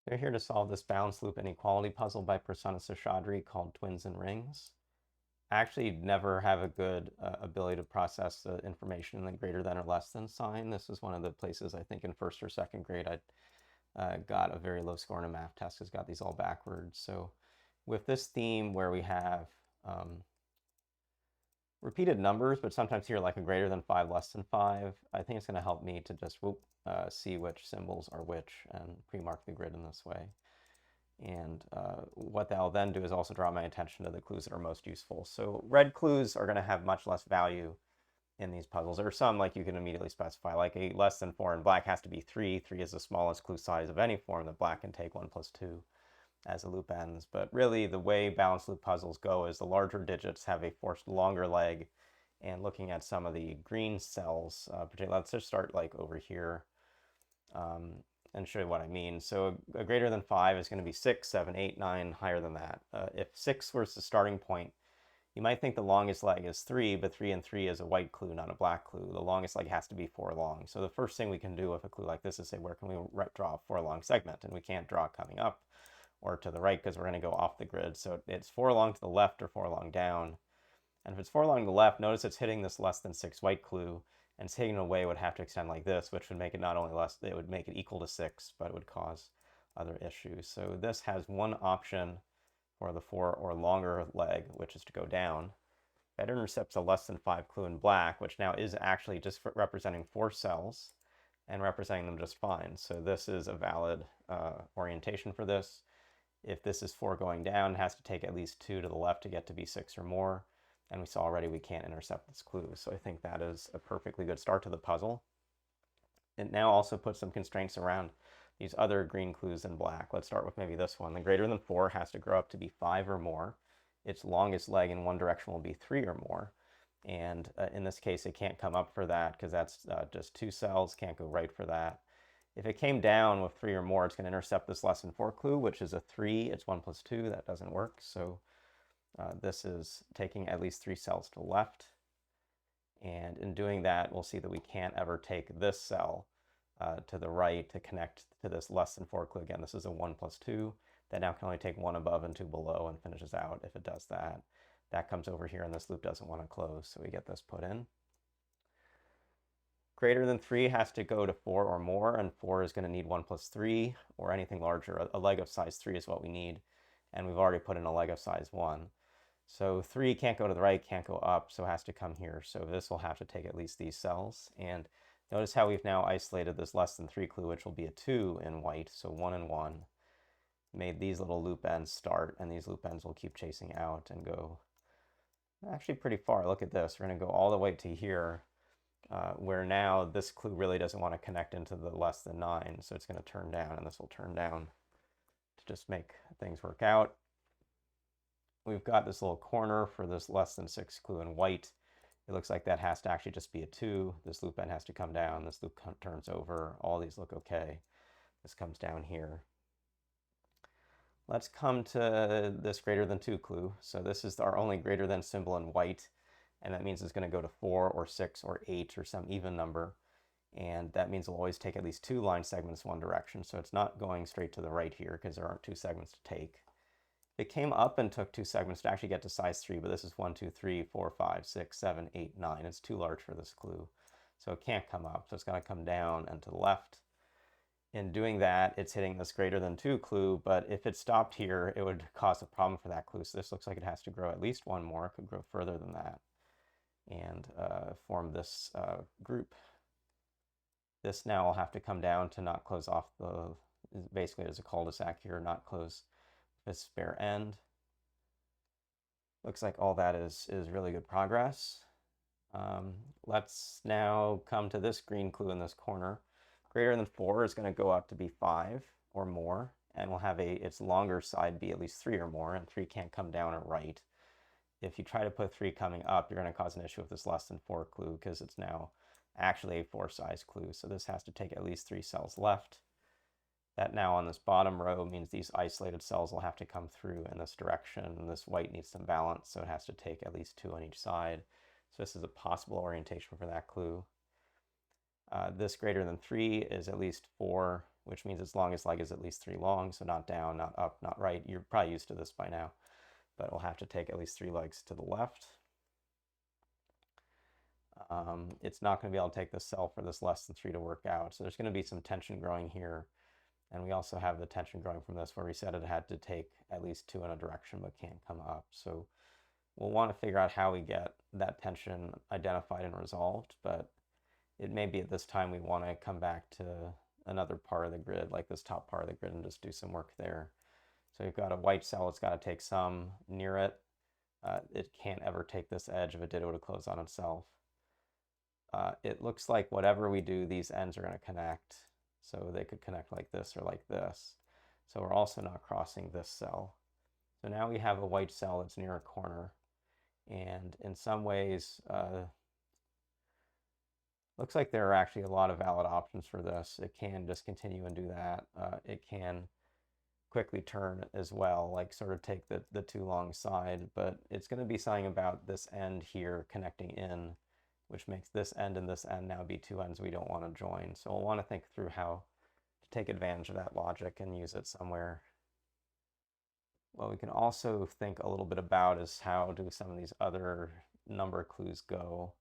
They're here to solve this balanced loop inequality puzzle by Prasanna Seshadri called Twins and Rings. I actually never have a good ability to process the information in the greater than or less than sign. This is one of the places I think in first or second grade I got a very low score in a math test because I got these all backwards. So with this theme where we have repeated numbers, but sometimes here like a greater than 5, less than 5, I think it's going to help me to just see which symbols are which and pre-mark the grid in this way. And what that'll then do is also draw my attention to the clues that are most useful. So red clues are going to have much less value in these puzzles. There are some like you can immediately specify, like a less than 4 in black has to be 3. 3 is the smallest clue size of any form that black can take 1 plus 2 as the loop ends. But really the way balanced loop puzzles go is the larger digits have a forced longer leg. And looking at some of the green cells, particularly, let's just start like over here. And show you what I mean. So a greater than 5 is going to be 6, 7, 8, 9, higher than that. If 6 was the starting point, you might think the longest leg is 3, but 3 and 3 is a white clue, not a black clue. The longest leg has to be 4 long. So the first thing we can do with a clue like this is say, where can we draw a 4 long segment? And we can't draw coming up or to the right because we're going to go off the grid. So it's 4 long to the left or 4 long down. And if it's 4 long to the left, notice it's hitting this less than 6 white clue. And taking it away would have to extend like this, which would make it not only less, it would make it equal to 6, but it would cause other issues. So this has one option for the 4 or longer leg, which is to go down. That intercepts a less than 5 clue in black, which now is actually just representing 4 cells and representing them just fine. So this is a valid orientation for this. If this is 4 going down, it has to take at least 2 to the left to get to be 6 or more. And we saw already we can't intercept this clue. So I think that is a perfectly good start to the puzzle. It now also puts some constraints around these other green clues in black. Let's start with maybe this one. The greater than 4 has to grow up to be 5 or more. Its longest leg in one direction will be 3 or more. And in this case, it can't come up for that because that's just 2 cells, can't go right for that. If it came down with 3 or more, it's going to intercept this less than 4 clue, which is a 3. It's 1 plus 2. That doesn't work. So this is taking at least 3 cells to the left. And in doing that, we'll see that we can't ever take this cell to the right to connect to this less than 4 clue. Again, this is a 1 plus 2. That now can only take 1 above and 2 below and finishes out if it does that. That comes over here and this loop doesn't want to close, so we get this put in. Greater than 3 has to go to 4 or more, and 4 is going to need 1 plus 3 or anything larger. A leg of size 3 is what we need, and we've already put in a leg of size 1. So 3 can't go to the right, can't go up, so it has to come here. So this will have to take at least these cells. And notice how we've now isolated this less than 3 clue, which will be a 2 in white, so 1 and 1. Made these little loop ends start, and these loop ends will keep chasing out and go actually pretty far. Look at this. We're going to go all the way to here, where now this clue really doesn't want to connect into the less than 9, so it's going to turn down, and this will turn down to just make things work out. We've got this little corner for this less than 6 clue in white. It looks like that has to actually just be a 2. This loop end has to come down. This loop turns over. All these look okay. This comes down here. Let's come to this greater than 2 clue. So this is our only greater than symbol in white. And that means it's going to go to 4 or 6 or 8 or some even number. And that means it'll always take at least 2 line segments one direction. So it's not going straight to the right here because there aren't 2 segments to take. It came up and took 2 segments to actually get to size 3, but this is 1, 2, 3, 4, 5, 6, 7, 8, 9. It's too large for this clue. So it can't come up. So it's going to come down and to the left. In doing that, it's hitting this greater than 2 clue, but if it stopped here, it would cause a problem for that clue. So this looks like it has to grow at least 1 more. It could grow further than that and form this group. This now will have to come down to not close off the, basically there's a cul-de-sac here, not close this spare end. Looks like all that is really good progress. Let's now come to this green clue in this corner. Greater than 4 is going to go up to be 5 or more, and we'll have its longer side be at least 3 or more, and 3 can't come down or right. If you try to put 3 coming up, you're going to cause an issue with this less than 4 clue because it's now actually a 4 size clue. So this has to take at least 3 cells left. That now on this bottom row means these isolated cells will have to come through in this direction. And this white needs some balance, so it has to take at least 2 on each side. So this is a possible orientation for that clue. This greater than 3 is at least 4 which means its longest leg is at least 3 long, so not down, not up, not right. You're probably used to this by now, but we'll have to take at least 3 legs to the left. It's not going to be able to take this cell for this less than 3 to work out, so there's going to be some tension growing here. And we also have the tension growing from this where we said it had to take at least 2 in a direction but can't come up. So we'll want to figure out how we get that tension identified and resolved, but it may be at this time we want to come back to another part of the grid, like this top part of the grid, and just do some work there. So we've got a white cell, it's got to take some near it. It can't ever take this edge. If it did, it would have closed on itself. It looks like whatever we do, these ends are going to connect. So they could connect like this or like this. So we're also not crossing this cell. So now we have a white cell that's near a corner. And in some ways, looks like there are actually a lot of valid options for this. It can just continue and do that. It can quickly turn as well, like sort of take the too long side, but it's going to be something about this end here connecting in, which makes this end and this end now be 2 ends we don't want to join. So we'll want to think through how to take advantage of that logic and use it somewhere. What we can also think a little bit about is how do some of these other number clues go.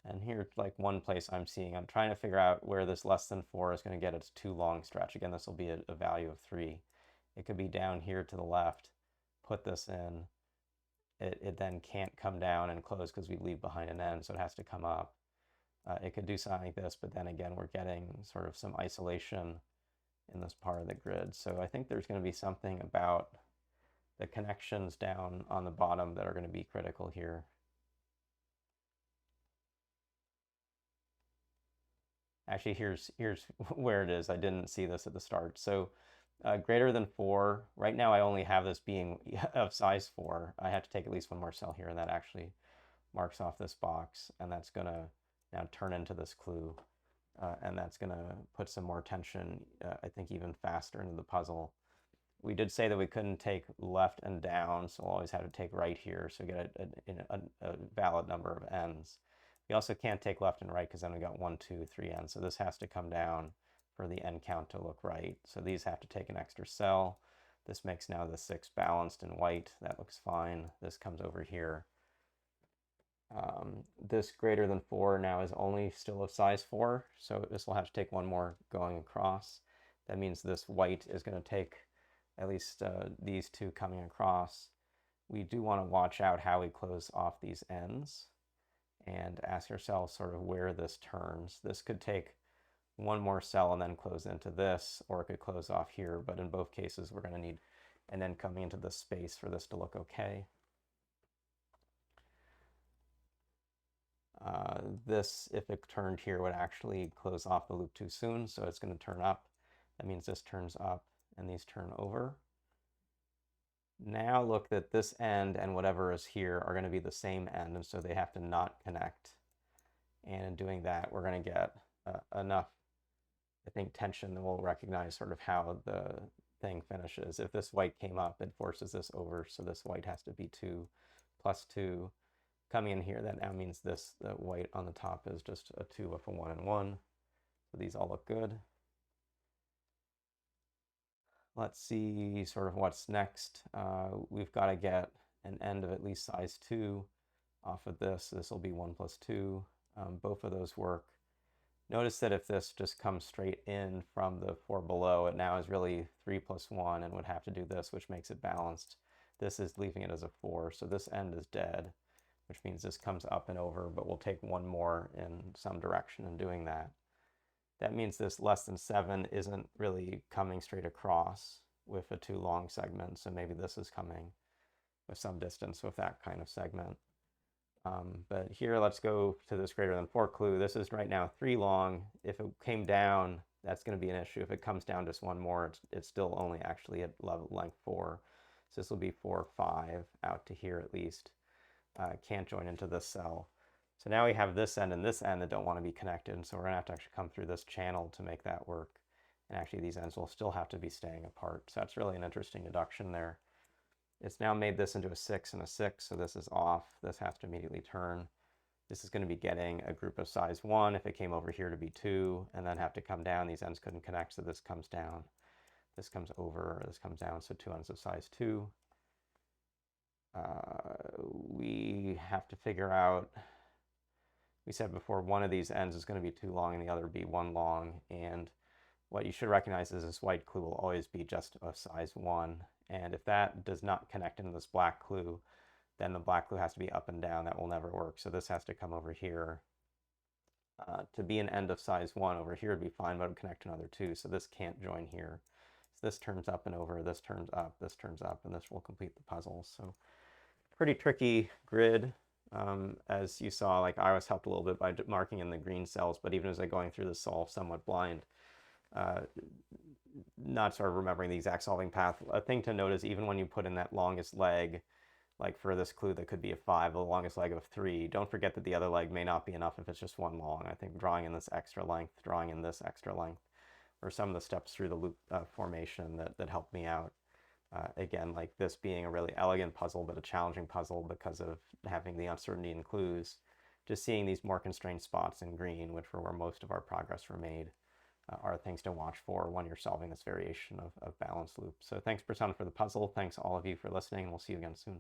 And here's like one place I'm seeing. I'm trying to figure out where this less than 4 is going to get its too long stretch. Again, this will be a value of 3. It could be down here to the left, put this in. It then can't come down and close because we leave behind an end, so it has to come up. It could do something like this, but then again, we're getting sort of some isolation in this part of the grid. So I think there's going to be something about the connections down on the bottom that are going to be critical here. Actually, here's where it is. I didn't see this at the start. So greater than 4. Right now, I only have this being of size 4. I have to take at least one more cell here, and that actually marks off this box. And that's going to now turn into this clue. And that's going to put some more tension, I think, even faster into the puzzle. We did say that we couldn't take left and down, so we'll always have to take right here, so get a valid number of ends. We also can't take left and right because then we got 1, 2, 3 ends. So this has to come down for the end count to look right. So these have to take an extra cell. This makes now the 6 balanced in white. That looks fine. This comes over here. This greater than 4 now is only still of size 4. So this will have to take one more going across. That means this white is going to take at least these 2 coming across. We do want to watch out how we close off these ends and ask ourselves sort of where this turns. This could take one more cell and then close into this, or it could close off here, but in both cases we're going to need and then coming into this space for this to look okay. This, if it turned here, would actually close off the loop too soon, so it's going to turn up. That means this turns up and these turn over. Now look that this end and whatever is here are going to be the same end, and so they have to not connect. And in doing that, we're going to get enough, I think, tension that we'll recognize sort of how the thing finishes. If this white came up, it forces this over, so this white has to be 2 plus 2. Coming in here, that now means this, the white on the top is just a 2 with a 1 and 1. So these all look good. Let's see sort of what's next. We've got to get an end of at least size 2 off of this. This will be 1 plus 2. Both of those work. Notice that if this just comes straight in from the 4 below, it now is really 3 plus 1 and would have to do this, which makes it balanced. This is leaving it as a 4, so this end is dead, which means this comes up and over, but we'll take one more in some direction in doing that. That means this less than 7 isn't really coming straight across with a too long segment, so maybe this is coming with some distance with that kind of segment. But here, let's go to this greater than 4 clue. This is right now 3 long. If it came down, that's going to be an issue. If it comes down just one more, it's still only actually at level length 4. So this will be 4, 5 out to here at least. Can't join into this cell. So now we have this end and this end that don't want to be connected, and so we're going to have to actually come through this channel to make that work. And actually these ends will still have to be staying apart. So that's really an interesting deduction there. It's now made this into a 6 and a 6, so this is off. This has to immediately turn. this is going to be getting a group of size 1 if it came over here to be 2, and then have to come down. These ends couldn't connect, so this comes down. This comes over, this comes down, so 2 ends of size 2. We have to figure out, we said before, one of these ends is going to be 2 long and the other be 1 long, and what you should recognize is this white clue will always be just a size 1, and if that does not connect into this black clue, then the black clue has to be up and down. That will never work, so this has to come over here. To be an end of size 1 over here would be fine, but it would connect to another 2, so this can't join here. So this turns up and over, this turns up, and this will complete the puzzle. So pretty tricky grid. As you saw, like I was helped a little bit by marking in the green cells, but even as I'm going through this solve somewhat blind, not sort of remembering the exact solving path. A thing to note is even when you put in that longest leg, like for this clue that could be a 5, the longest leg of 3, don't forget that the other leg may not be enough if it's just 1 long. I think drawing in this extra length, drawing in this extra length, or some of the steps through the loop formation that helped me out. Again, like this being a really elegant puzzle, but a challenging puzzle because of having the uncertainty in clues. Just seeing these more constrained spots in green, which were where most of our progress were made, are things to watch for when you're solving this variation of balanced loop. So thanks, Prasanna, for the puzzle. Thanks all of you for listening, and we'll see you again soon.